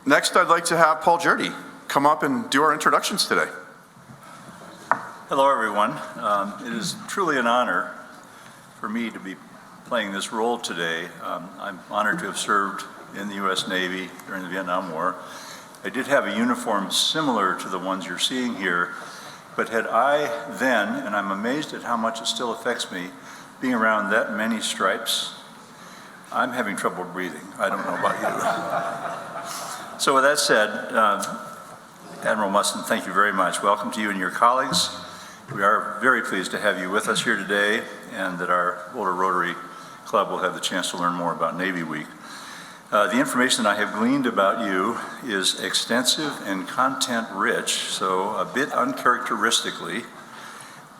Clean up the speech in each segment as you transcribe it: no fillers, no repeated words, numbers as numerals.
Next, I'd like to have Paul Jurdy come up and do our introductions today. Hello, everyone. It is truly an honor for me to be playing this role today. I'm honored to have served in the U.S. Navy during the Vietnam War. I did have a uniform similar to the ones you're seeing here, but had I then, and I'm amazed at how much it still affects me, being around that many stripes, I'm having trouble breathing. I don't know about you. So with that said, Admiral Mustin, thank you very much. Welcome to you and your colleagues. We are very pleased to have you with us here today, and that our Boulder Rotary Club will have the chance to learn more about Navy Week. The information I have gleaned about you is extensive and content-rich, so a bit uncharacteristically,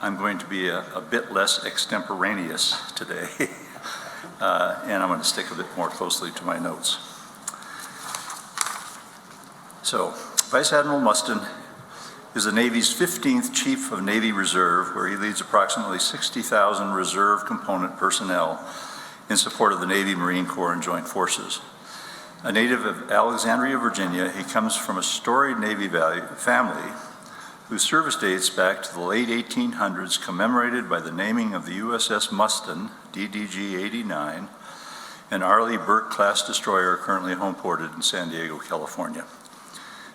I'm going to be a bit less extemporaneous today, and I'm going to stick a bit more closely to my notes. So, Vice Admiral Mustin is the Navy's 15th Chief of Navy Reserve, where he leads approximately 60,000 reserve component personnel in support of the Navy, Marine Corps, and Joint Forces. A native of Alexandria, Virginia, he comes from a storied Navy family whose service dates back to the late 1800s, commemorated by the naming of the USS Mustin, DDG-89, an Arleigh Burke-class destroyer currently homeported in San Diego, California.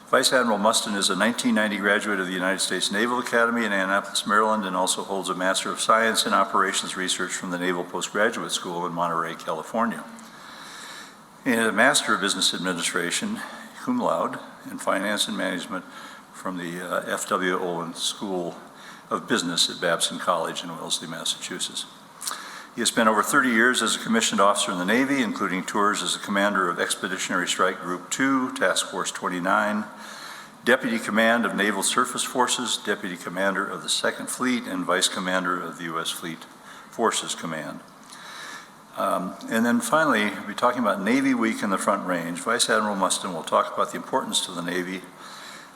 Vice Admiral Mustin is a 1990 graduate of the United States Naval Academy in Annapolis, Maryland, and also holds a Master of Science in Operations Research from the Naval Postgraduate School in Monterey, California. And a Master of Business Administration, cum laude, in Finance and Management from the F.W. Olin School of Business at Babson College in Wellesley, Massachusetts. He has spent over 30 years as a commissioned officer in the Navy, including tours as a commander of Expeditionary Strike Group 2, Task Force 29, Deputy Command of Naval Surface Forces, Deputy Commander of the 2nd Fleet, and Vice Commander of the U.S. Fleet Forces Command. And then finally, we'll be talking about Navy Week in the Front Range. Vice Admiral Mustin will talk about the importance to the Navy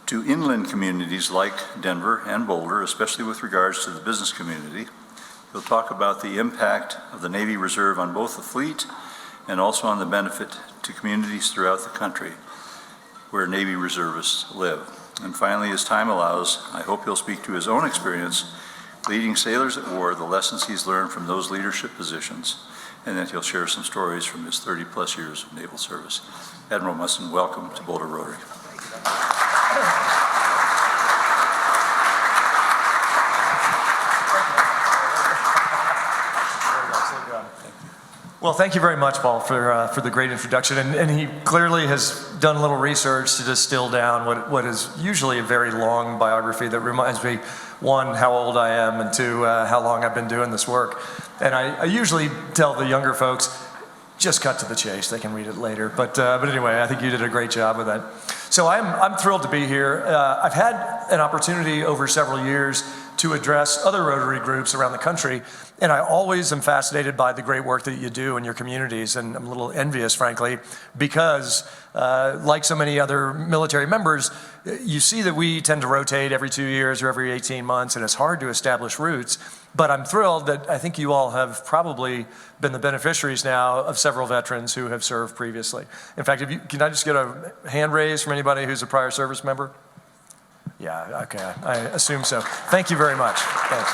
to inland communities like Denver and Boulder, especially with regards to the business community. He'll talk about the impact of the Navy Reserve on both the fleet and also on the benefit to communities throughout the country where Navy reservists live. And finally, as time allows, I hope he'll speak to his own experience leading sailors at war, the lessons he's learned from those leadership positions, and then he'll share some stories from his 30-plus years of naval service. Admiral Mustin, welcome to Boulder Rotary. Well, thank you very much, Paul, for the great introduction. And he clearly has done a little research to distill down what is usually a very long biography that reminds me, one, how old I am, and two, how long I've been doing this work. And I usually tell the younger folks, just cut to the chase. They can read it later. But anyway, I think you did a great job with that. So I'm thrilled to be here. I've had an opportunity over several years to address other Rotary groups around the country, and I always am fascinated by the great work that you do in your communities, and I'm a little envious, frankly, because like so many other military members, you see that we tend to rotate every 2 years or every 18 months, and it's hard to establish roots. But I'm thrilled that I think you all have probably been the beneficiaries now of several veterans who have served previously. In fact, can I just get a hand raise from anybody who's a prior service member? Yeah, okay, I assume so. Thank you very much. Thanks.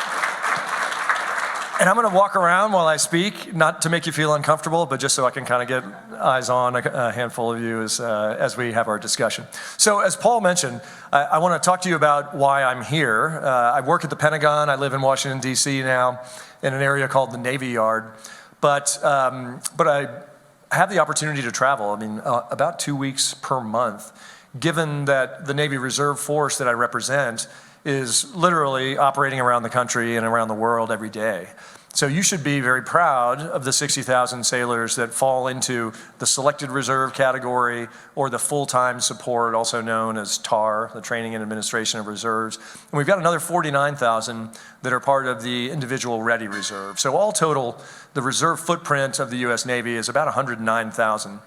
And I'm going to walk around while I speak, not to make you feel uncomfortable, but just so I can kind of get eyes on a handful of you as we have our discussion. So as Paul mentioned, I want to talk to you about why I'm here. I work at the Pentagon. I live in Washington, D.C. now, in an area called the Navy Yard. But I have the opportunity to travel, about 2 weeks per month, given that the Navy Reserve Force that I represent is literally operating around the country and around the world every day. So you should be very proud of the 60,000 sailors that fall into the selected reserve category or the full-time support, also known as TAR, the Training and Administration of Reserves. And we've got another 49,000 that are part of the individual ready reserve. So all total, the reserve footprint of the U.S. Navy is about 109,000.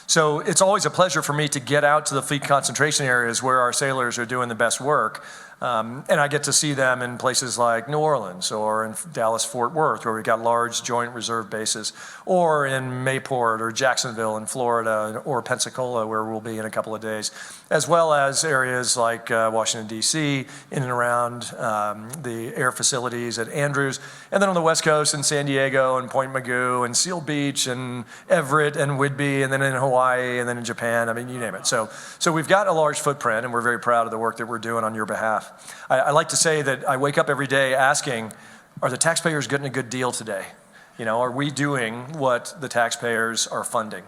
So it's always a pleasure for me to get out to the fleet concentration areas where our sailors are doing the best work. And I get to see them in places like New Orleans or in Dallas-Fort Worth, where we've got large joint reserve bases, or in Mayport or Jacksonville in Florida, or Pensacola, where we'll be in a couple of days, as well as areas like Washington, D.C., in and around the air facilities at Andrews, and then on the West Coast in San Diego and Point Mugu and Seal Beach and Everett and Whidbey, and then in Hawaii, and then in Japan. I mean, you name it. So we've got a large footprint, and we're very proud of the work that we're doing on your behalf. I like to say that I wake up every day asking, are the taxpayers getting a good deal today? You know, are we doing what the taxpayers are funding?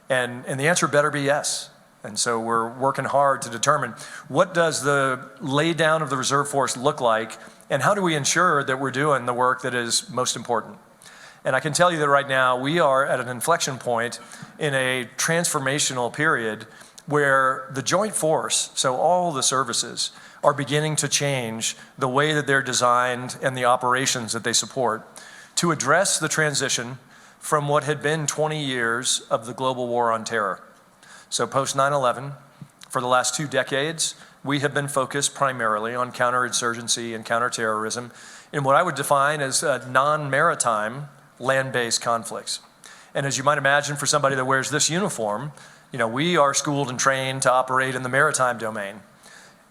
And the answer better be yes. And so we're working hard to determine, what does the lay down of the reserve force look like, and how do we ensure that we're doing the work that is most important? And I can tell you that right now we are at an inflection point in a transformational period where the joint force, so all the services, are beginning to change the way that they're designed and the operations that they support to address the transition from what had been 20 years of the global war on terror. So post 9/11, for the last 2 decades, we have been focused primarily on counterinsurgency and counterterrorism in what I would define as non-maritime land-based conflicts. And as you might imagine, for somebody that wears this uniform, you know, we are schooled and trained to operate in the maritime domain.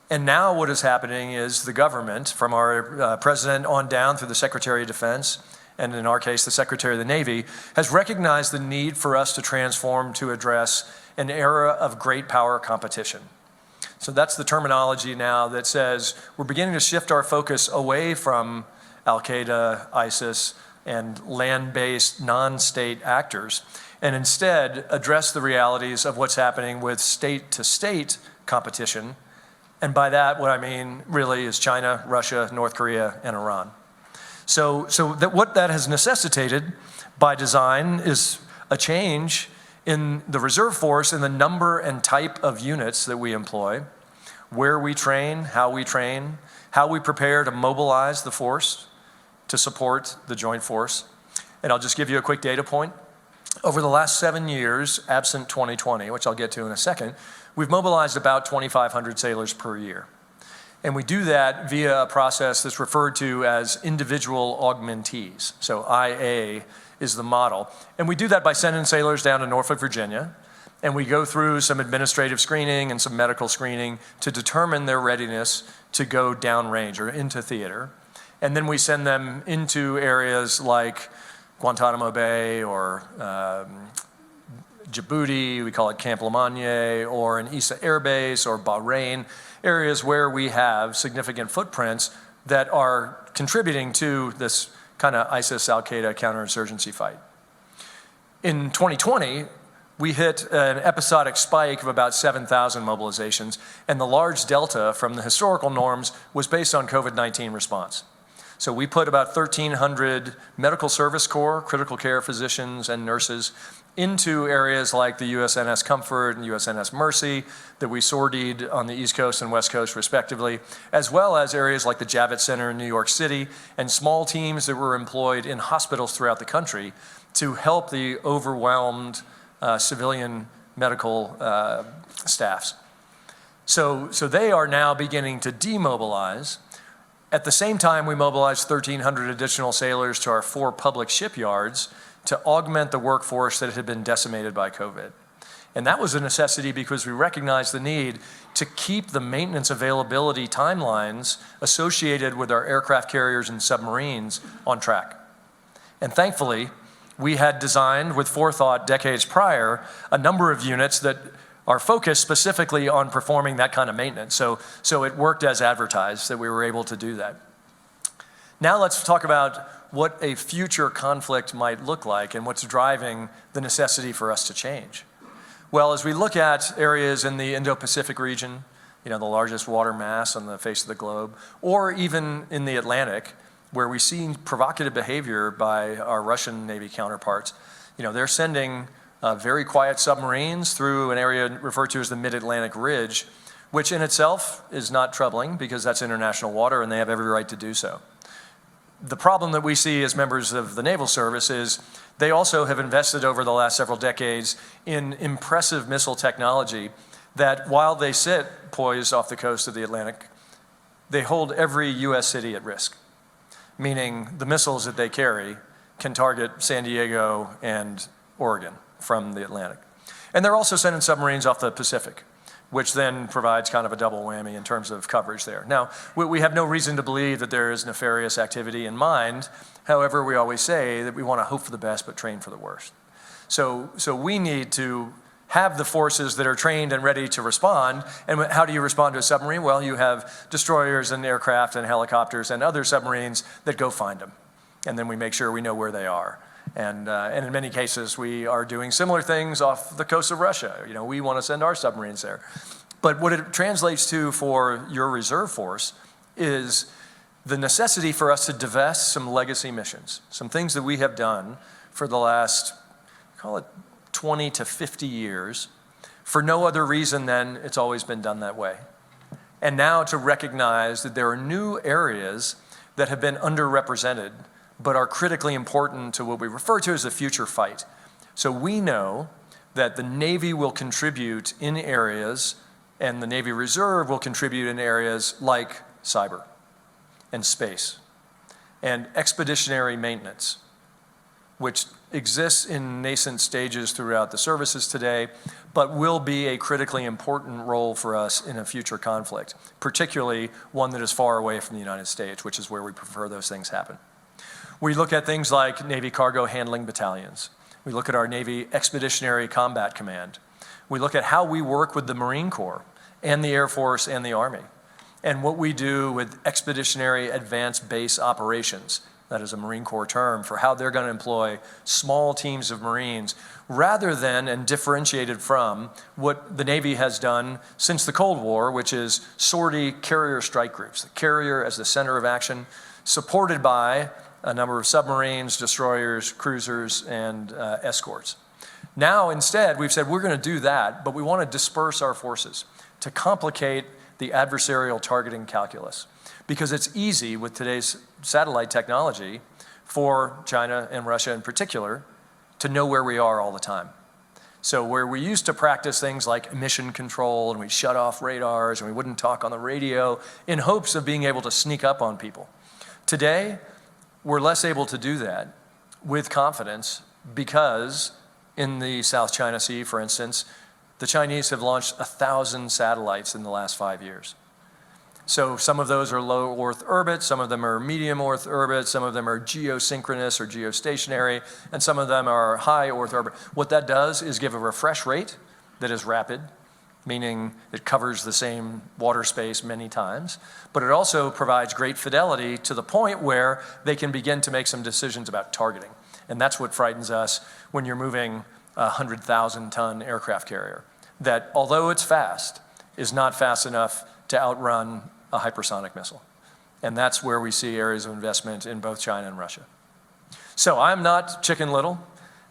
And now what is happening is the government, from our president on down through the Secretary of Defense, and in our case, the Secretary of the Navy, has recognized the need for us to transform to address an era of great power competition. So that's the terminology now that says we're beginning to shift our focus away from Al-Qaeda, ISIS, and land-based non-state actors, and instead address the realities of what's happening with state-to-state competition. And by that, what I mean really is China, Russia, North Korea, and Iran. So what that has necessitated by design is a change in the reserve force, in the number and type of units that we employ, where we train, how we prepare to mobilize the force to support the joint force. And I'll just give you a quick data point. Over the last 7 years, absent 2020, which I'll get to in a second, we've mobilized about 2,500 sailors per year. And we do that via a process that's referred to as individual augmentees. So IA is the model. And we do that by sending sailors down to Norfolk, Virginia, and we go through some administrative screening and some medical screening to determine their readiness to go downrange or into theater. And then we send them into areas like Guantanamo Bay or Djibouti, we call it Camp Lemonnier, or in Issa Air Base or Bahrain, areas where we have significant footprints that are contributing to this kind of ISIS, Al-Qaeda counterinsurgency fight. In 2020, we hit an episodic spike of about 7,000 mobilizations, and the large delta from the historical norms was based on COVID-19 response. So we put about 1,300 medical service corps, critical care physicians and nurses into areas like the USNS Comfort and USNS Mercy that we sortied on the East Coast and West Coast respectively, as well as areas like the Javits Center in New York City and small teams that were employed in hospitals throughout the country to help the overwhelmed civilian medical staffs. So they are now beginning to demobilize. At the same time, we mobilized 1,300 additional sailors to our 4 public shipyards to augment the workforce that had been decimated by COVID. And that was a necessity because we recognized the need to keep the maintenance availability timelines associated with our aircraft carriers and submarines on track. And thankfully, we had designed with forethought decades prior a number of units that are focused specifically on performing that kind of maintenance. So it worked as advertised that we were able to do that. Now let's talk about what a future conflict might look like and what's driving the necessity for us to change. Well, as we look at areas in the Indo-Pacific region, you know, the largest water mass on the face of the globe, or even in the Atlantic, where we see provocative behavior by our Russian Navy counterparts, you know, they're sending very quiet submarines through an area referred to as the Mid-Atlantic Ridge, which in itself is not troubling because that's international water and they have every right to do so. The problem that we see as members of the Naval Service is they also have invested over the last several decades in impressive missile technology that while they sit poised off the coast of the Atlantic, they hold every U.S. city at risk, meaning the missiles that they carry can target San Diego and Oregon from the Atlantic. And they're also sending submarines off the Pacific, which then provides kind of a double whammy in terms of coverage there. Now, we have no reason to believe that there is nefarious activity in mind. However, we always say that we want to hope for the best but train for the worst. So we need to have the forces that are trained and ready to respond. And how do you respond to a submarine? Well, you have destroyers and aircraft and helicopters and other submarines that go find them. And then we make sure we know where they are. And in many cases, we are doing similar things off the coast of Russia. You know, we want to send our submarines there. But what it translates to for your reserve force is the necessity for us to divest some legacy missions, some things that we have done for the last, call it 20 to 50 years, for no other reason than it's always been done that way. And now to recognize that there are new areas that have been underrepresented but are critically important to what we refer to as the future fight. So we know that the Navy will contribute in areas, and the Navy Reserve will contribute in areas like cyber and space and expeditionary maintenance, which exists in nascent stages throughout the services today, but will be a critically important role for us in a future conflict, particularly one that is far away from the United States, which is where we prefer those things happen. We look at things like Navy cargo handling battalions. We look at our Navy Expeditionary Combat Command. We look at how we work with the Marine Corps and the Air Force and the Army, and what we do with Expeditionary Advanced Base Operations. That is a Marine Corps term for how they're going to employ small teams of Marines rather than and differentiated from what the Navy has done since the Cold War, which is sortie carrier strike groups, the carrier as the center of action, supported by a number of submarines, destroyers, cruisers, and escorts. Now, instead, we've said we're going to do that, but we want to disperse our forces to complicate the adversarial targeting calculus. Because it's easy with today's satellite technology for China and Russia in particular to know where we are all the time. So where we used to practice things like emission control and we shut off radars and we wouldn't talk on the radio in hopes of being able to sneak up on people. Today, we're less able to do that with confidence because in the South China Sea, for instance, the Chinese have launched 1,000 satellites in the last 5 years. So some of those are low Earth orbit, some of them are medium Earth orbit, some of them are geosynchronous or geostationary, and some of them are high Earth orbit. What that does is give a refresh rate that is rapid, meaning it covers the same water space many times, but it also provides great fidelity to the point where they can begin to make some decisions about targeting. And that's what frightens us when you're moving a 100,000-ton aircraft carrier, that although it's fast, is not fast enough to outrun a hypersonic missile. And that's where we see areas of investment in both China and Russia. So I'm not Chicken Little,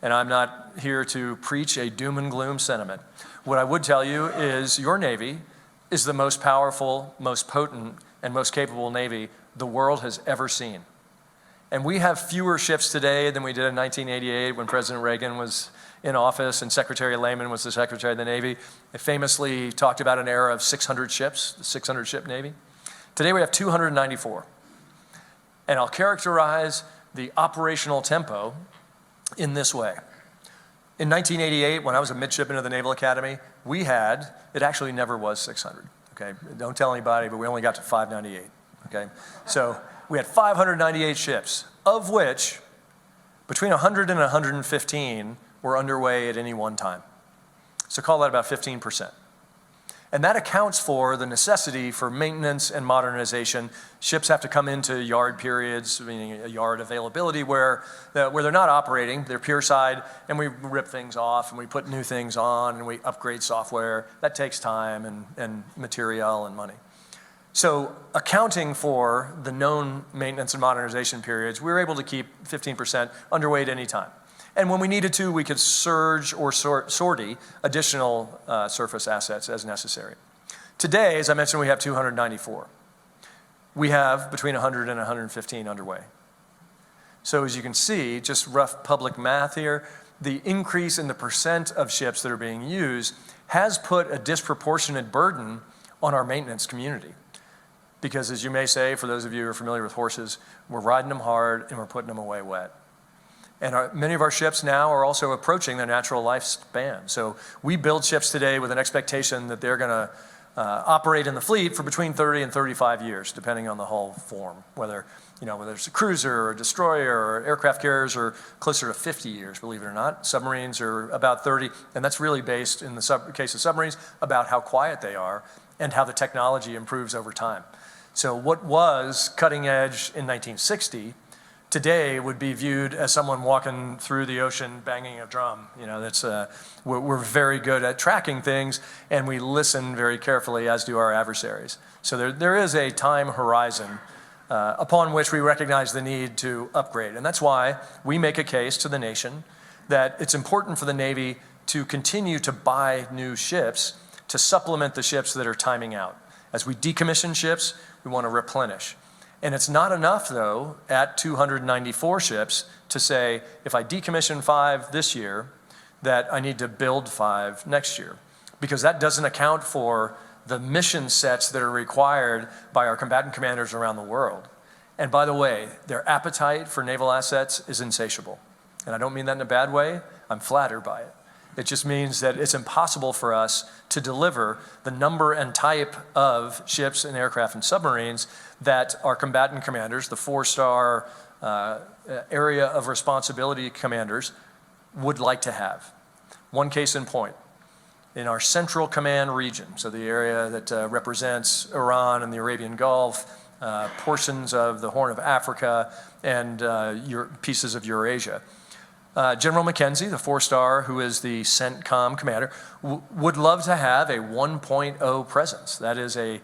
and I'm not here to preach a doom and gloom sentiment. What I would tell you is your Navy is the most powerful, most potent, and most capable Navy the world has ever seen. And we have fewer ships today than we did in 1988 when President Reagan was in office and Secretary Lehman was the Secretary of the Navy. They famously talked about an era of 600 ships, the 600-ship Navy. Today we have 294. And I'll characterize the operational tempo in this way. In 1988, when I was a midshipman of the Naval Academy, we had, it actually never was 600, okay? Don't tell anybody, but we only got to 598, okay? So we had 598 ships, of which between 100 and 115 were underway at any one time. So call that about 15%. And that accounts for the necessity for maintenance and modernization. Ships have to come into yard periods, meaning a yard availability, where they're not operating, they're pier side, and we rip things off, and we put new things on, and we upgrade software. That takes time and material and money. So accounting for the known maintenance and modernization periods, we were able to keep 15% underway at any time. And when we needed to, we could surge or sortie additional surface assets as necessary. Today, as I mentioned, we have 294. We have between 100 and 115 underway. So as you can see, just rough public math here, the increase in the percent of ships that are being used has put a disproportionate burden on our maintenance community. Because as you may say, for those of you who are familiar with horses, we're riding them hard and we're putting them away wet. And many of our ships now are also approaching their natural lifespan. So we build ships today with an expectation that they're going to operate in the fleet for between 30 and 35 years, depending on the hull form, whether it's a cruiser or a destroyer or aircraft carriers are closer to 50 years, believe it or not. Submarines are about 30, and that's really based, in the case of submarines, about how quiet they are and how the technology improves over time. So what was cutting edge in 1960 today would be viewed as someone walking through the ocean banging a drum. We're very good at tracking things, and we listen very carefully, as do our adversaries. So there is a time horizon upon which we recognize the need to upgrade. And that's why we make a case to the nation that it's important for the Navy to continue to buy new ships to supplement the ships that are timing out. As we decommission ships, we want to replenish. And it's not enough, though, at 294 ships to say, if I decommission 5 this year, that I need to build 5 next year. Because that doesn't account for the mission sets that are required by our combatant commanders around the world. And by the way, their appetite for naval assets is insatiable. And I don't mean that in a bad way. I'm flattered by it. It just means that it's impossible for us to deliver the number and type of ships and aircraft and submarines that our combatant commanders, the 4-star area of responsibility commanders, would like to have. One case in point, in our Central Command region, so the area that represents Iran and the Arabian Gulf, portions of the Horn of Africa, and pieces of Eurasia. General McKenzie, the 4-star, who is the CENTCOM commander, would love to have a 1.0 presence. That is a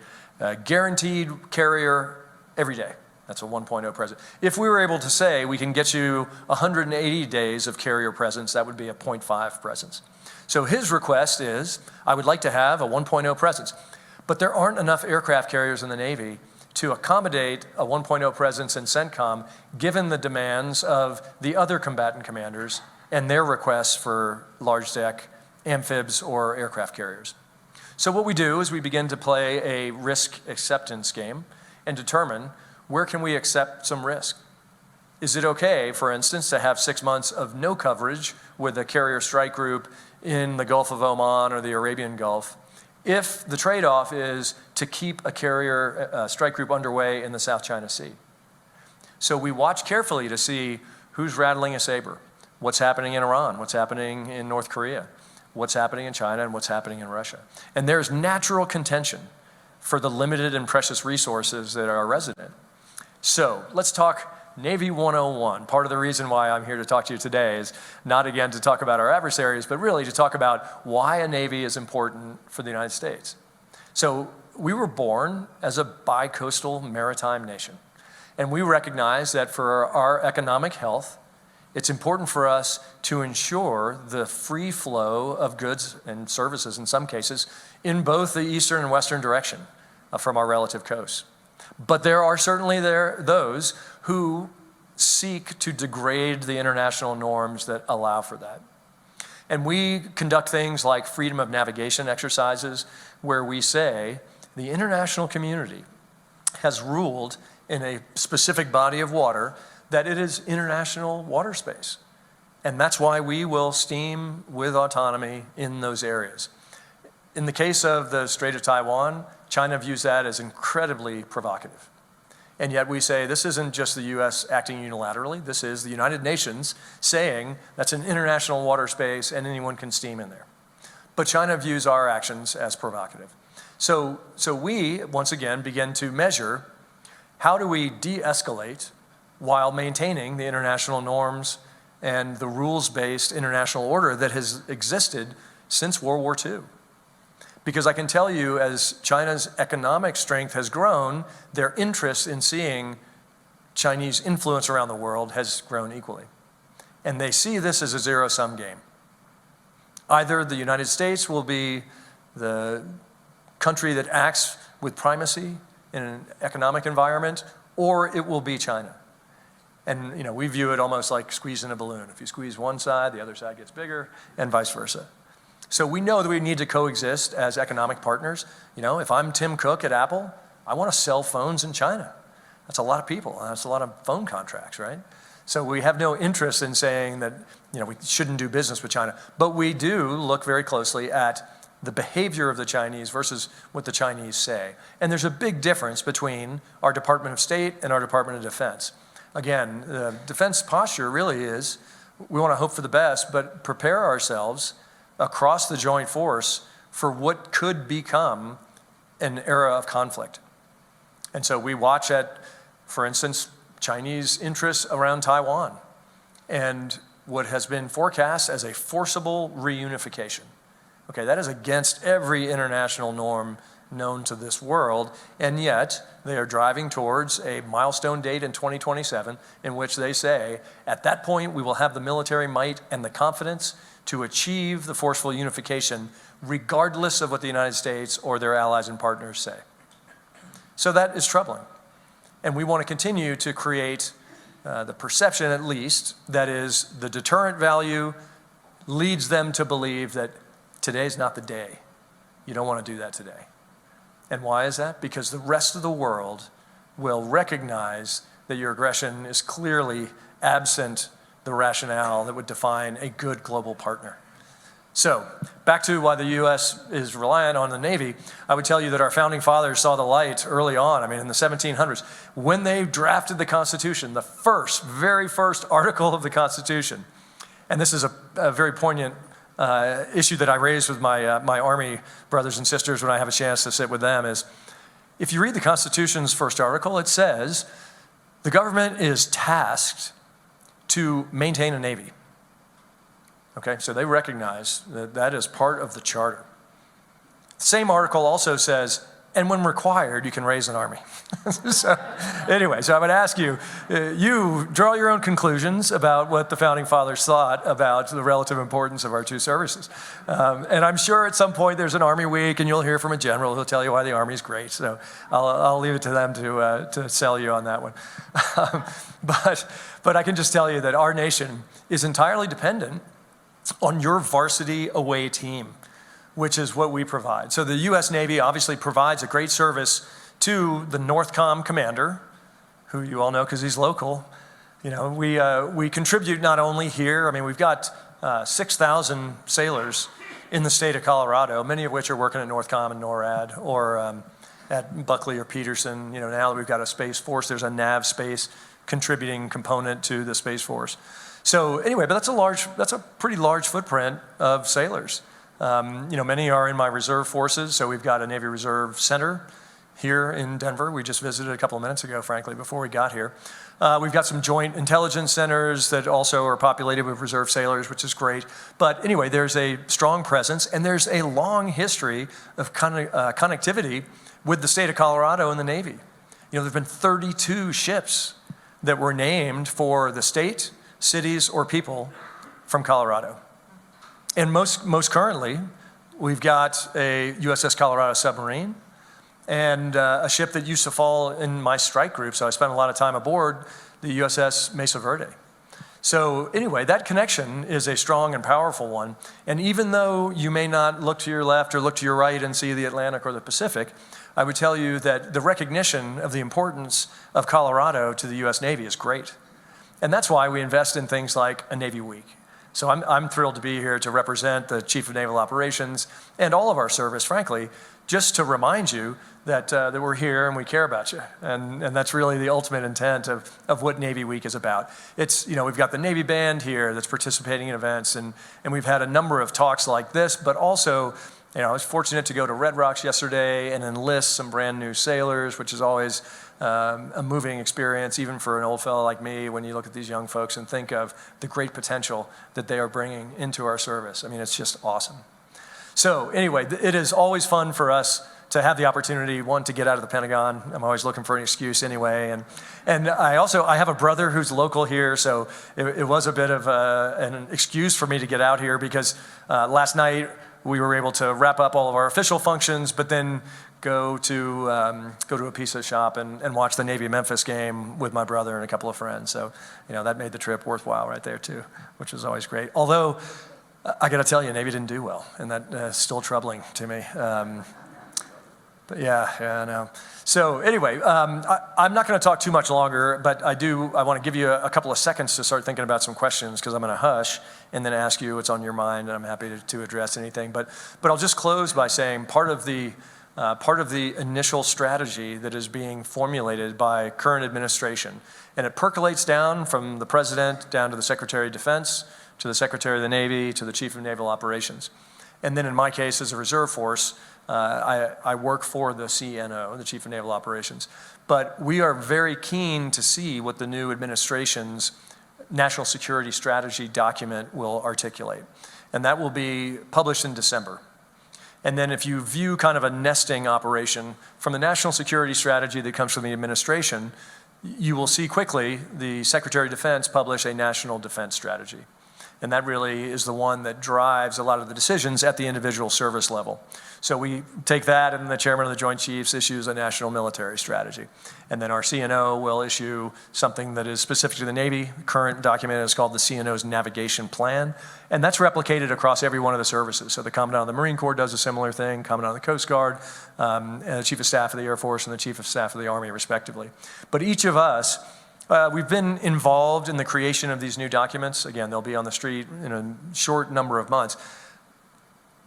guaranteed carrier every day. That's a 1.0 presence. If we were able to say we can get you 180 days of carrier presence, that would be a 0.5 presence. So his request is, I would like to have a 1.0 presence. But there aren't enough aircraft carriers in the Navy to accommodate a 1.0 presence in CENTCOM, given the demands of the other combatant commanders and their requests for large deck amphibs or aircraft carriers. So what we do is we begin to play a risk acceptance game and determine where can we accept some risk. Is it okay, for instance, to have 6 months of no coverage with a carrier strike group in the Gulf of Oman or the Arabian Gulf, if the trade-off is to keep a carrier strike group underway in the South China Sea? So we watch carefully to see who's rattling a saber, what's happening in Iran, what's happening in North Korea, what's happening in China, and what's happening in Russia. And there's natural contention for the limited and precious resources that are resident. So let's talk Navy 101. Part of the reason why I'm here to talk to you today is not, again, to talk about our adversaries, but really to talk about why a Navy is important for the United States. So we were born as a bi-coastal maritime nation. And we recognize that for our economic health, it's important for us to ensure the free flow of goods and services, in some cases, in both the eastern and western direction from our relative coasts. But there are certainly those who seek to degrade the international norms that allow for that. And we conduct things like freedom of navigation exercises where we say the international community has ruled in a specific body of water that it is international water space. And that's why we will steam with autonomy in those areas. In the case of the Strait of Taiwan, China views that as incredibly provocative. And yet we say this isn't just the US acting unilaterally, this is the United Nations saying that's an international water space and anyone can steam in there. But China views our actions as provocative. So we, once again, begin to measure how do we de-escalate while maintaining the international norms and the rules-based international order that has existed since World War II. Because I can tell you, as China's economic strength has grown, their interest in seeing Chinese influence around the world has grown equally. And they see this as a zero-sum game. Either the United States will be the country that acts with primacy in an economic environment, or it will be China. And we view it almost like squeezing a balloon. If you squeeze one side, the other side gets bigger, and vice versa. So we know that we need to coexist as economic partners. If I'm Tim Cook at Apple, I want to sell phones in China. That's a lot of people. That's a lot of phone contracts, right? So we have no interest in saying that we shouldn't do business with China. But we do look very closely at the behavior of the Chinese versus what the Chinese say. And there's a big difference between our Department of State and our Department of Defense. Again, the defense posture really is, we want to hope for the best, but prepare ourselves across the joint force for what could become an era of conflict. And so we watch at, for instance, Chinese interests around Taiwan and what has been forecast as a forcible reunification. Okay, that is against every international norm known to this world, and yet they are driving towards a milestone date in 2027 in which they say, at that point we will have the military might and the confidence to achieve the forceful unification regardless of what the United States or their allies and partners say. So that is troubling. And we want to continue to create the perception, at least, that is the deterrent value leads them to believe that today's not the day. You don't want to do that today. And why is that? Because the rest of the world will recognize that your aggression is clearly absent the rationale that would define a good global partner. So, back to why the U.S. is reliant on the Navy, I would tell you that our founding fathers saw the light early on, in the 1700s. When they drafted the Constitution, the very first article of the Constitution, and this is a very poignant issue that I raised with my Army brothers and sisters when I have a chance to sit with them, is if you read the Constitution's first article, it says the government is tasked to maintain a Navy. Okay, so they recognize that that is part of the charter. The same article also says, and when required, you can raise an army. So I would ask you, you draw your own conclusions about what the founding fathers thought about the relative importance of our two services. And I'm sure at some point there's an Army Week and you'll hear from a general who'll tell you why the Army's great. So I'll leave it to them to sell you on that one. But I can just tell you that our nation is entirely dependent on your varsity away team, which is what we provide. So the U.S. Navy obviously provides a great service to the NORTHCOM commander, who you all know because he's local. We contribute not only here, we've got 6,000 sailors in the state of Colorado, many of which are working at NORTHCOM and NORAD, or at Buckley or Peterson. Now that we've got a Space Force, there's a NAV space contributing component to the Space Force. So anyway, but that's a pretty large footprint of sailors. Many are in my reserve forces, so we've got a Navy Reserve Center here in Denver. We just visited a couple of minutes ago, frankly, before we got here. We've got some joint intelligence centers that also are populated with reserve sailors, which is great. But anyway, there's a strong presence, and there's a long history of connectivity with the state of Colorado and the Navy. There have been 32 ships that were named for the state, cities, or people from Colorado. And most currently, we've got a USS Colorado Submarine and a ship that used to fall in my strike group, so I spent a lot of time aboard, the USS Mesa Verde. So anyway, that connection is a strong and powerful one. And even though you may not look to your left or look to your right and see the Atlantic or the Pacific, I would tell you that the recognition of the importance of Colorado to the U.S. Navy is great. And that's why we invest in things like a Navy Week. So I'm thrilled to be here to represent the Chief of Naval Operations and all of our service, frankly, just to remind you that we're here and we care about you. And that's really the ultimate intent of what Navy Week is about. It's, we've got the Navy Band here that's participating in events, and we've had a number of talks like this, but also, I was fortunate to go to Red Rocks yesterday and enlist some brand new sailors, which is always a moving experience, even for an old fellow like me, when you look at these young folks and think of the great potential that they are bringing into our service. It's just awesome. So anyway, it is always fun for us to have the opportunity, one, to get out of the Pentagon. I'm always looking for an excuse anyway. And I have a brother who's local here, so it was a bit of an excuse for me to get out here because last night we were able to wrap up all of our official functions, but then go to a pizza shop and watch the Navy-Memphis game with my brother and a couple of friends. So, that made the trip worthwhile right there too, which was always great. Although, I got to tell you, Navy didn't do well, and that is still troubling to me. Yeah, I know. So anyway, I'm not going to talk too much longer, but I want to give you a couple of seconds to start thinking about some questions, because I'm going to hush and then ask you what's on your mind, and I'm happy to address anything. But I'll just close by saying part of the initial strategy that is being formulated by current administration, and it percolates down from the president down to the Secretary of Defense, to the Secretary of the Navy, to the Chief of Naval Operations. And then in my case, as a reserve force, I work for the CNO, the Chief of Naval Operations. But we are very keen to see what the new administration's national security strategy document will articulate. And that will be published in December. And then if you view kind of a nesting operation from the national security strategy that comes from the administration, you will see quickly the Secretary of Defense publish a national defense strategy. And that really is the one that drives a lot of the decisions at the individual service level. So we take that, and the chairman of the Joint Chiefs issues a national military strategy. And then our CNO will issue something that is specific to the Navy. The current document is called the CNO's Navigation Plan. And that's replicated across every one of the services. So the Commandant of the Marine Corps does a similar thing, Commandant of the Coast Guard, and the Chief of Staff of the Air Force, and the Chief of Staff of the Army, respectively. But each of us, we've been involved in the creation of these new documents. Again, they'll be on the street in a short number of months.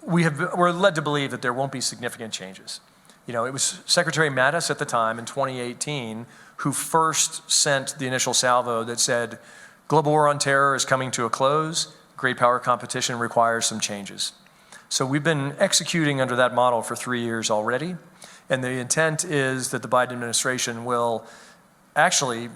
We're led to believe that there won't be significant changes. You know, it was Secretary Mattis at the time in 2018 who first sent the initial salvo that said, global war on terror is coming to a close. Great power competition requires some changes. So we've been executing under that model for 3 years already. And the intent is that the Biden administration will actually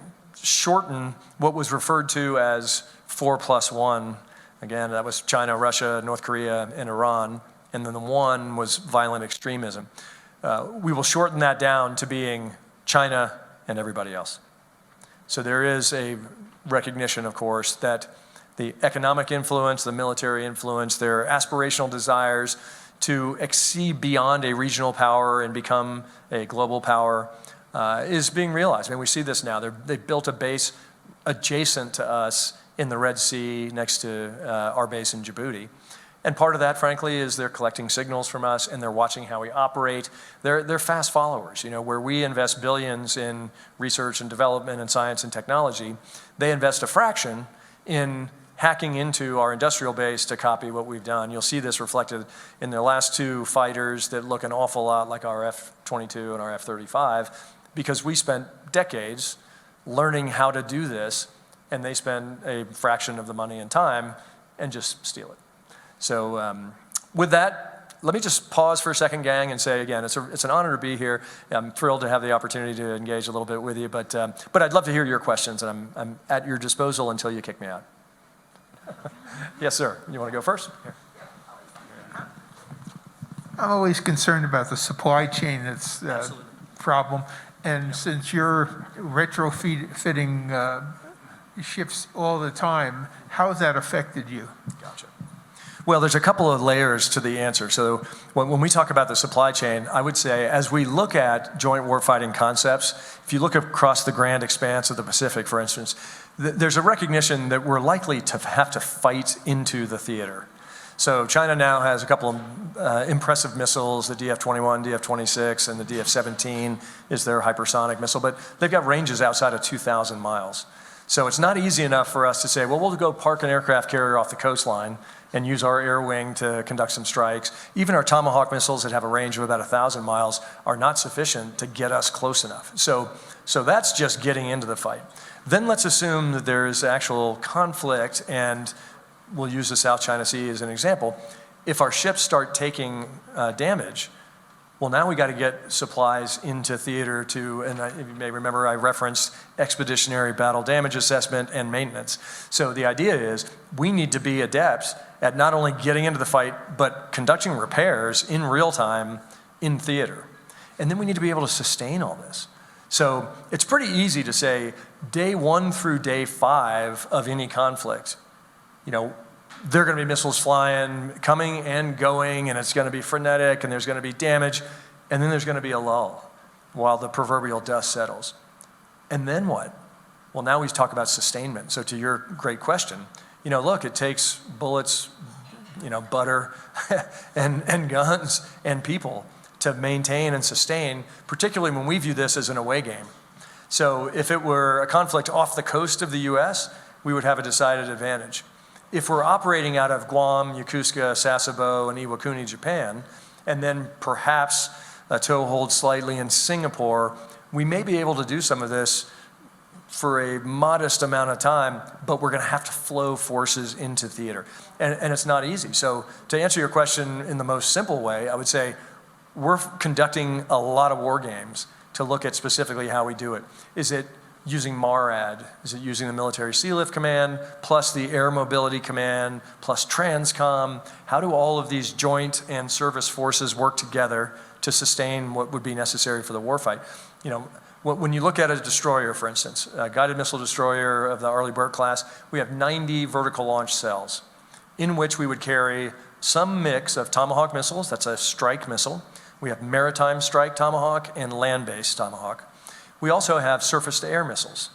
shorten what was referred to as 4+1. Again, that was China, Russia, North Korea, and Iran. And then the one was violent extremism. We will shorten that down to being China and everybody else. So there is a recognition, of course, that the economic influence, the military influence, their aspirational desires to exceed beyond a regional power and become a global power is being realized. I mean, we see this now. They've built a base adjacent to us in the Red Sea next to our base in Djibouti. And part of that, frankly, is they're collecting signals from us and they're watching how we operate. They're fast followers. You know, where we invest billions in research and development and science and technology, they invest a fraction in hacking into our industrial base to copy what we've done. You'll see this reflected in their last two fighters that look an awful lot like our F-22 and our F-35, because we spent decades learning how to do this, and they spend a fraction of the money and time and just steal it. So with that, let me just pause for a second, gang, and say again, it's an honor to be here. I'm thrilled to have the opportunity to engage a little bit with you, but I'd love to hear your questions, and I'm at your disposal until you kick me out. Yes, sir. You want to go first? Here. I'm always concerned about the supply chain that's problem. And since you're retrofitting ships all the time, how has that affected you? Gotcha. Well, there's a couple of layers to the answer. So when we talk about the supply chain, I would say as we look at joint warfighting concepts, if you look across the grand expanse of the Pacific, for instance, there's a recognition that we're likely to have to fight into the theater. So China now has a couple of impressive missiles, the DF-21, DF-26, and the DF-17 is their hypersonic missile, but they've got ranges outside of 2,000 miles. So it's not easy enough for us to say, well, we'll go park an aircraft carrier off the coastline and use our air wing to conduct some strikes. Even our Tomahawk missiles that have a range of about 1,000 miles are not sufficient to get us close enough. So that's just getting into the fight. Then let's assume that there is actual conflict, and we'll use the South China Sea as an example. If our ships start taking damage, well, now we got to get supplies into theater to, and if you may remember, I referenced expeditionary battle damage assessment and maintenance. So the idea is we need to be adepts at not only getting into the fight, but conducting repairs in real time in theater. And then we need to be able to sustain all this. So it's pretty easy to say day 1 through day 5 of any conflict, you know, there are going to be missiles flying, coming and going, and it's going to be frenetic, and there's going to be damage, and then there's going to be a lull while the proverbial dust settles. And then what? Well, now we talk about sustainment. So to your great question, you know, look, it takes bullets, you know, butter, and guns and people to maintain and sustain, particularly when we view this as an away game. So if it were a conflict off the coast of the US, we would have a decided advantage. If we're operating out of Guam, Yokosuka, Sasebo, and Iwakuni, Japan, and then perhaps a toehold slightly in Singapore, we may be able to do some of this for a modest amount of time, but we're going to have to flow forces into theater. And it's not easy. So to answer your question in the most simple way, I would say we're conducting a lot of war games to look at specifically how we do it. Is it using MARAD? Is it using the Military Sea Lift Command, plus the Air Mobility Command, plus TRANSCOM? How do all of these joint and service forces work together to sustain what would be necessary for the warfight? You know, when you look at a destroyer, for instance, a guided missile destroyer of the Arleigh Burke class, we have 90 vertical launch cells in which we would carry some mix of Tomahawk missiles, that's a strike missile. We have maritime strike Tomahawk and land-based Tomahawk. We also have surface-to-air missiles,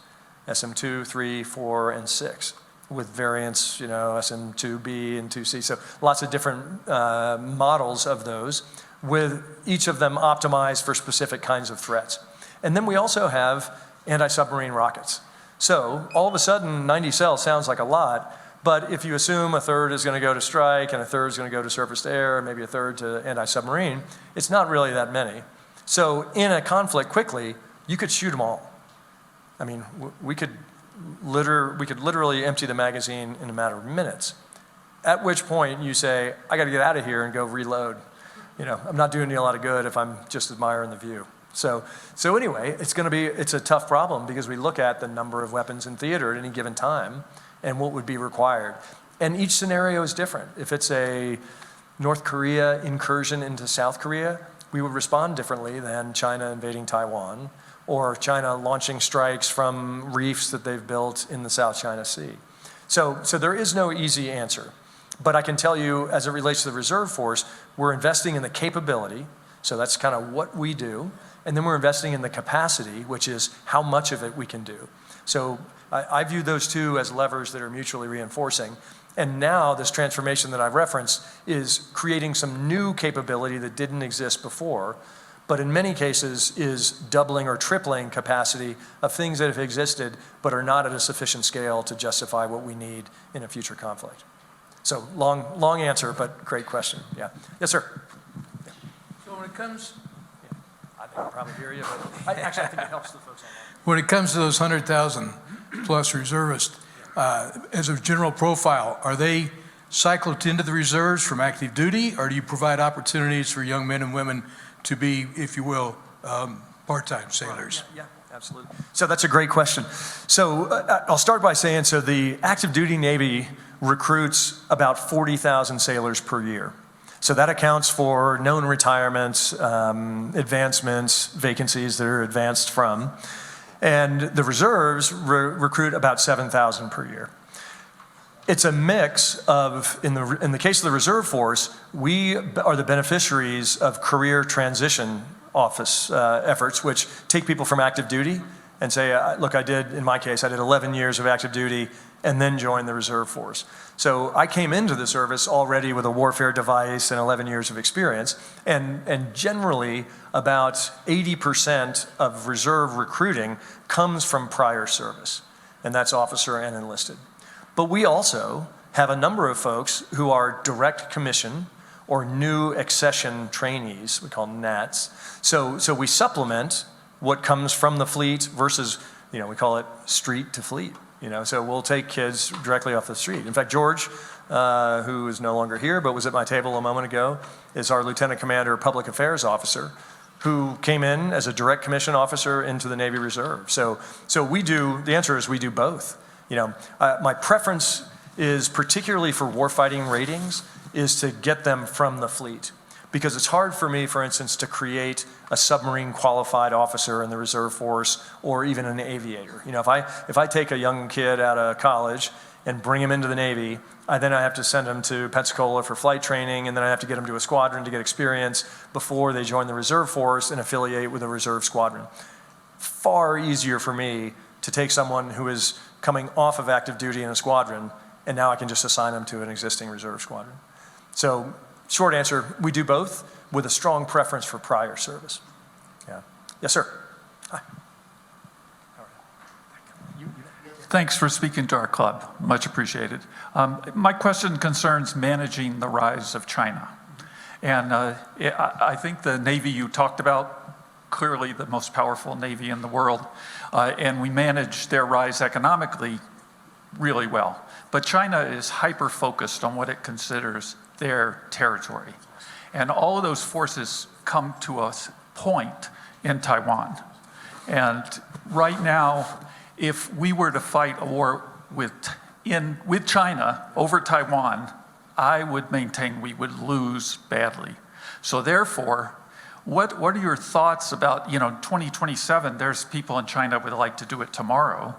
SM-2, 3, 4, and 6, with variants, you know, SM-2B and 2C. So lots of different models of those, with each of them optimized for specific kinds of threats. And then we also have anti-submarine rockets. So all of a sudden, 90 cells sounds like a lot, but if you assume a third is going to go to strike and a third is going to go to surface-to-air, maybe a third to anti-submarine, it's not really that many. So in a conflict quickly, you could shoot them all. I mean, we could literally empty the magazine in a matter of minutes. At which point you say, I got to get out of here and go reload. You know, I'm not doing you a lot of good if I'm just admiring the view. So anyway, it's a tough problem because we look at the number of weapons in theater at any given time and what would be required. And each scenario is different. If it's a North Korea incursion into South Korea, we would respond differently than China invading Taiwan or China launching strikes from reefs that they've built in the South China Sea. So there is no easy answer. But I can tell you, as it relates to the reserve force, we're investing in the capability, so that's kind of what we do, and then we're investing in the capacity, which is how much of it we can do. So I view those two as levers that are mutually reinforcing. And now this transformation that I've referenced is creating some new capability that didn't exist before, but in many cases is doubling or tripling capacity of things that have existed but are not at a sufficient scale to justify what we need in a future conflict. So long answer, but great question. Yeah. Yes, sir. Yeah. So when it comes, I think I'll probably hear you, but I think it helps the folks online. when it comes to those 100,000 plus reservists, as a general profile, are they cycled into the reserves from active duty, or do you provide opportunities for young men and women to be, if you will, part-time sailors? Yeah, absolutely. So that's a great question. So I'll start by saying, so the active duty Navy recruits about 40,000 sailors per year. So that accounts for known retirements, advancements, vacancies that are advanced from. And the reserves recruit about 7,000 per year. It's a mix of, in the case of the reserve force, we are the beneficiaries of career transition office efforts, which take people from active duty and say, look, in my case, I did 11 years of active duty and then joined the reserve force. So I came into the service already with a warfare device and 11 years of experience, and generally about 80% of reserve recruiting comes from prior service, and that's officer and enlisted. But we also have a number of folks who are direct commission or new accession trainees, we call them NATs. So we supplement what comes from the fleet versus, we call it street to fleet. So we'll take kids directly off the street. In fact, George, who is no longer here but was at my table a moment ago, is our Lieutenant Commander Public Affairs Officer who came in as a direct commission officer into the Navy Reserve. So the answer is we do both. My preference is, particularly for warfighting ratings, is to get them from the fleet. Because it's hard for me, for instance, to create a submarine qualified officer in the reserve force or even an aviator. If I take a young kid out of college and bring him into the Navy, then I have to send him to Pensacola for flight training, and then I have to get him to a squadron to get experience before they join the reserve force and affiliate with a reserve squadron. Far easier for me to take someone who is coming off of active duty in a squadron, and now I can just assign them to an existing reserve squadron. So short answer, we do both with a strong preference for prior service. Yeah. Yes, sir. Hi. Thanks for speaking to our club. Much appreciated. My question concerns managing the rise of China. And I think the Navy you talked about, clearly the most powerful Navy in the world, and we manage their rise economically really well. But China is hyper-focused on what it considers their territory. And all of those forces come to a point in Taiwan. And right now, if we were to fight a war with China over Taiwan, I would maintain we would lose badly. So therefore, what are your thoughts about, 2027, there's people in China would like to do it tomorrow.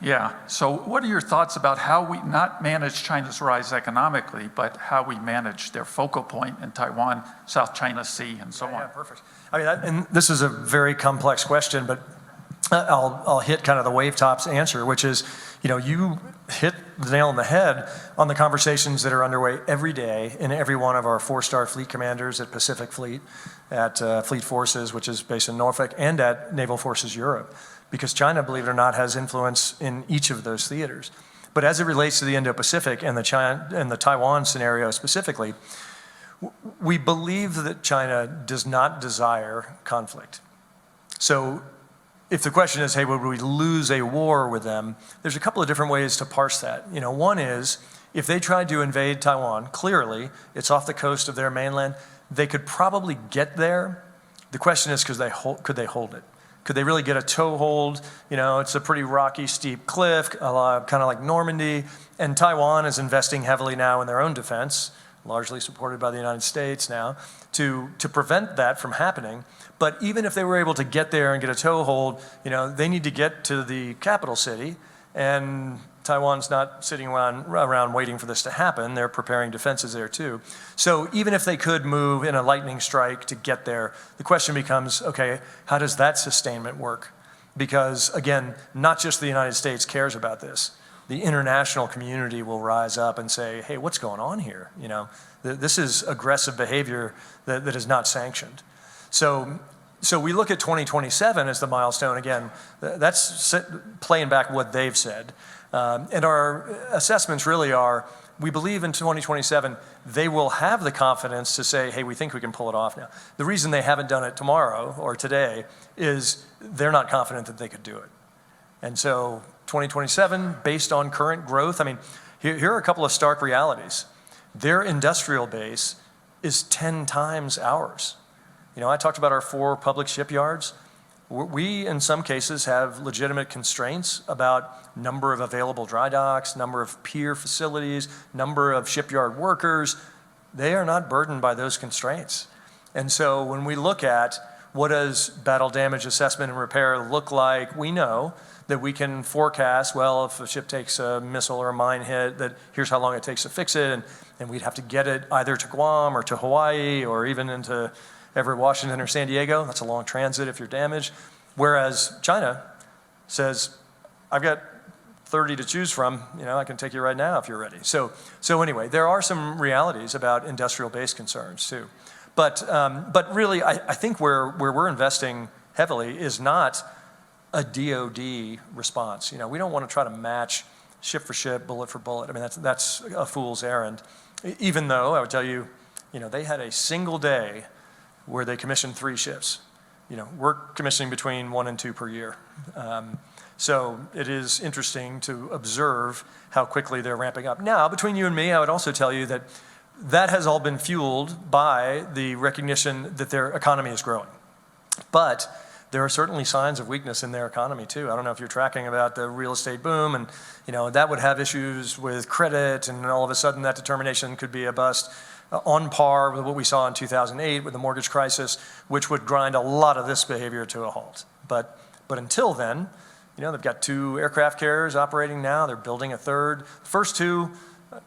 Yeah, so what are your thoughts about how we not manage China's rise economically, but how we manage their focal point in Taiwan, South China Sea, and so on? Yeah, perfect. I mean, and this is a very complex question, but I'll hit kind of the wave tops answer, which is, you hit the nail on the head on the conversations that are underway every day in every one of our 4-star fleet commanders at Pacific Fleet, at Fleet Forces, which is based in Norfolk, and at Naval Forces Europe, because China, believe it or not, has influence in each of those theaters. But as it relates to the Indo-Pacific and the Taiwan scenario specifically, we believe that China does not desire conflict. So if the question is, hey, would we lose a war with them? There's a couple of different ways to parse that. One is, if they tried to invade Taiwan, clearly, it's off the coast of their mainland, they could probably get there. The question is, could they hold it? Could they really get a toehold? It's a pretty rocky, steep cliff, kind of like Normandy, and Taiwan is investing heavily now in their own defense, largely supported by the United States now, to prevent that from happening. But even if they were able to get there and get a toehold, they need to get to the capital city, and Taiwan's not sitting around waiting for this to happen. They're preparing defenses there too. So even if they could move in a lightning strike to get there, the question becomes, okay, how does that sustainment work? Because again, not just the United States cares about this. The international community will rise up and say, hey, what's going on here? This is aggressive behavior that is not sanctioned. So we look at 2027 as the milestone. Again, that's playing back what they've said. And our assessments really are, we believe in 2027, they will have the confidence to say, hey, we think we can pull it off now. The reason they haven't done it tomorrow or today is they're not confident that they could do it. And so 2027, based on current growth, here are a couple of stark realities. Their industrial base is 10 times ours. I talked about our 4 public shipyards. We, in some cases, have legitimate constraints about number of available dry docks, number of pier facilities, number of shipyard workers. They are not burdened by those constraints. And so when we look at what does battle damage assessment and repair look like, we know that we can forecast, well, if a ship takes a missile or a mine hit, that here's how long it takes to fix it, and we'd have to get it either to Guam or to Hawaii or even into Everett, Washington, or San Diego. That's a long transit if you're damaged. Whereas China says, I've got 30 to choose from, I can take you right now if you're ready. So anyway, there are some realities about industrial base concerns too. But really, I think where we're investing heavily is not a DOD response. We don't want to try to match ship for ship, bullet for bullet. That's a fool's errand. Even though I would tell you, they had a single day where they commissioned 3 ships. We're commissioning between 1 and 2 per year. So it is interesting to observe how quickly they're ramping up. Now, between you and me, I would also tell you that has all been fueled by the recognition that their economy is growing. But there are certainly signs of weakness in their economy too. I don't know if you're tracking about the real estate boom, and that would have issues with credit, and all of a sudden that determination could be a bust. On par with what we saw in 2008 with the mortgage crisis, which would grind a lot of this behavior to a halt. But until then, they've got 2 aircraft carriers operating now. They're building a 3rd. The first 2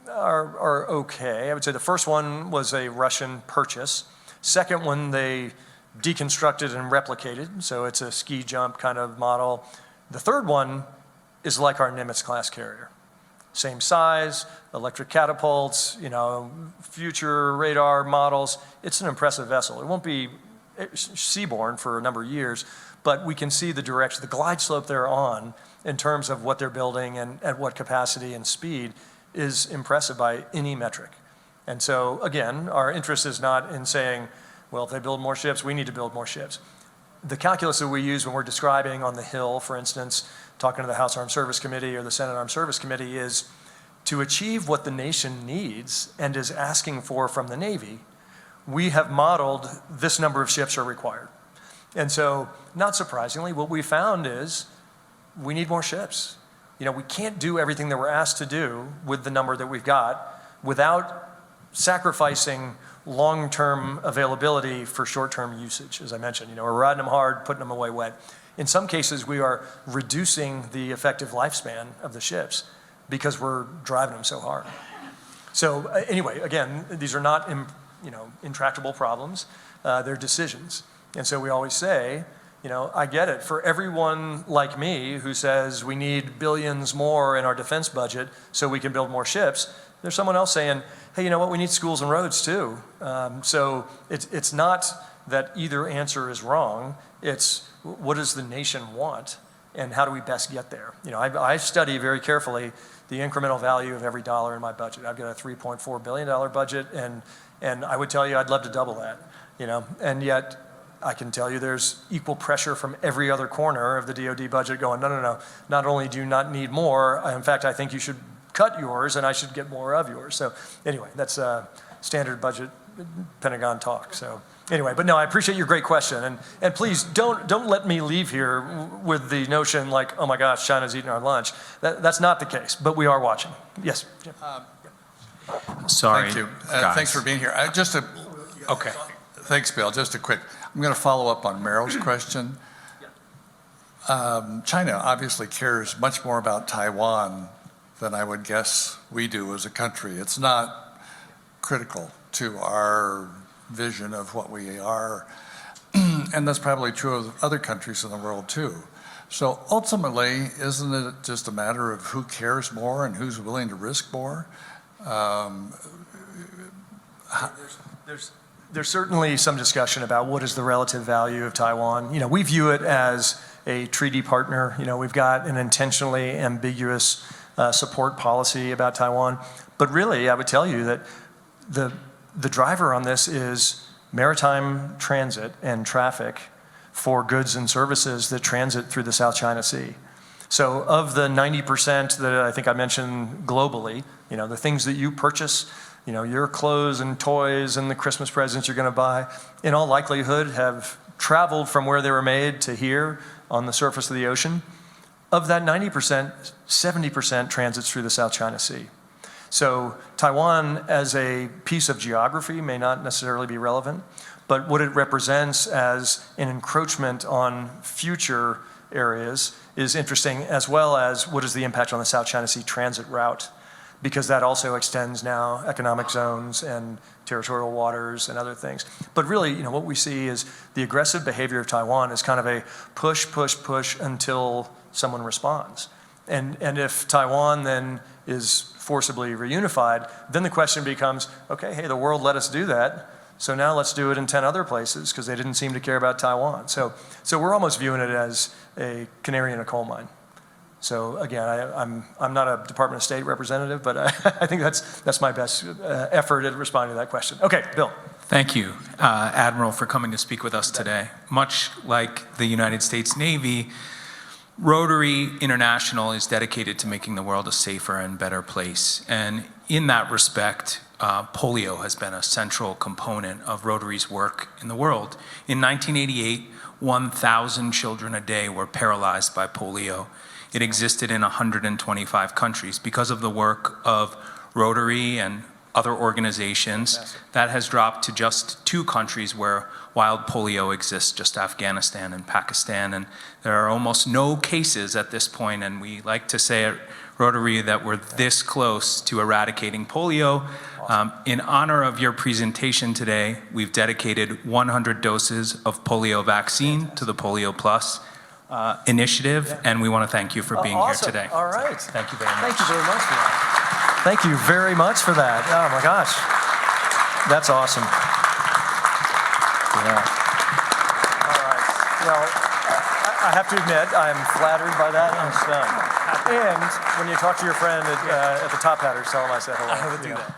are okay. I would say the first one was a Russian purchase. Second one, they deconstructed and replicated, so it's a ski jump kind of model. The third one is like our Nimitz class carrier. Same size, electric catapults, future radar models. It's an impressive vessel. It won't be seaborne for a number of years, but we can see the direction, the glide slope they're on in terms of what they're building and at what capacity and speed is impressive by any metric. And so, again, our interest is not in saying, well, if they build more ships, we need to build more ships. The calculus that we use when we're describing on the Hill, for instance, talking to the House Armed Service Committee or the Senate Armed Service Committee, is to achieve what the nation needs and is asking for from the Navy, we have modeled this number of ships are required. And so, not surprisingly, what we found is we need more ships. We can't do everything that we're asked to do with the number that we've got without sacrificing long-term availability for short-term usage, as I mentioned. We're riding them hard, putting them away wet. In some cases, we are reducing the effective lifespan of the ships because we're driving them so hard. So anyway, again, these are not intractable problems. They're decisions. And so we always say, I get it. For everyone like me who says we need billions more in our defense budget so we can build more ships, there's someone else saying, hey, you know what, we need schools and roads too. So it's not that either answer is wrong. It's what does the nation want and how do we best get there? I study very carefully the incremental value of every dollar in my budget. I've got a $3.4 billion budget and I would tell you I'd love to double that, and yet I can tell you there's equal pressure from every other corner of the DoD budget going, no. Not only do you not need more, in fact, I think you should cut yours and I should get more of yours. So anyway, that's standard budget Pentagon talk. So anyway, but no, I appreciate your great question. And please don't let me leave here with the notion like, oh my gosh, China's eating our lunch. That's not the case, but we are watching. Yes, Jim. Sorry. Thank you. guys. Thanks for being here. Okay. Thanks, Bill. Just a quick, I'm going to follow up on Merrill's question. China obviously cares much more about Taiwan than I would guess we do as a country. It's not critical to our vision of what we are. And that's probably true of other countries in the world too. So ultimately, isn't it just a matter of who cares more and who's willing to risk more? There's certainly some discussion about what is the relative value of Taiwan. We view it as a treaty partner. We've got an intentionally ambiguous support policy about Taiwan. But really, I would tell you that the driver on this is maritime transit and traffic for goods and services that transit through the South China Sea. So of the 90% that I think I mentioned globally, the things that you purchase, your clothes and toys and the Christmas presents you're going to buy, in all likelihood have traveled from where they were made to here on the surface of the ocean. Of that 90%, 70% transits through the South China Sea. So Taiwan as a piece of geography may not necessarily be relevant, but what it represents as an encroachment on future areas is interesting, as well as what is the impact on the South China Sea transit route, because that also extends now economic zones and territorial waters and other things. But really, what we see is the aggressive behavior of Taiwan is kind of a push until someone responds. And if Taiwan then is forcibly reunified, then the question becomes, okay, hey, the world let us do that, so now let's do it in 10 other places because they didn't seem to care about Taiwan. So we're almost viewing it as a canary in a coal mine. So again, I'm not a Department of State representative, but I think that's my best effort at responding to that question. Okay, Bill. Thank you, Admiral, for coming to speak with us today. Much like the United States Navy, Rotary International is dedicated to making the world a safer and better place. And in that respect, polio has been a central component of Rotary's work in the world. In 1988, 1,000 children a day were paralyzed by polio. It existed in 125 countries. Because of the work of Rotary and other organizations, that has dropped to just 2 countries where wild polio exists, just Afghanistan and Pakistan. And there are almost no cases at this point, and we like to say at Rotary that we're this close to eradicating polio. In honor of your presentation today, we've dedicated 100 doses of polio vaccine to the Polio Plus. initiative, and we want to thank you for being Awesome. here today. All right. Thank you very much. Thank you very much for that. Thank you very much for that. Oh my gosh. That's awesome. Yeah. All right. Well, I have to admit, I'm flattered by that. I'm stunned. And when you talk to your friend at the Top Hatters, tell him I said hello. I would do that.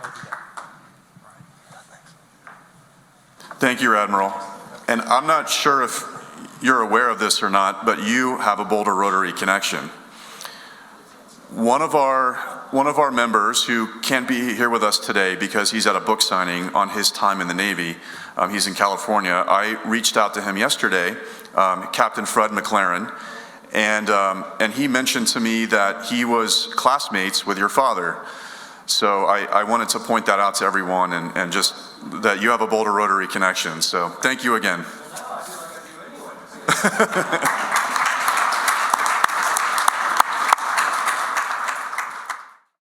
Thank you, Admiral. And I'm not sure if you're aware of this or not, but you have a Boulder Rotary connection. One of our members who can't be here with us today because he's at a book signing on his time in the Navy, he's in California. I reached out to him yesterday, Captain Fred McLaren, and he mentioned to me that he was classmates with your father. So I wanted to point that out to everyone and just that you have a Boulder Rotary connection. So thank you again.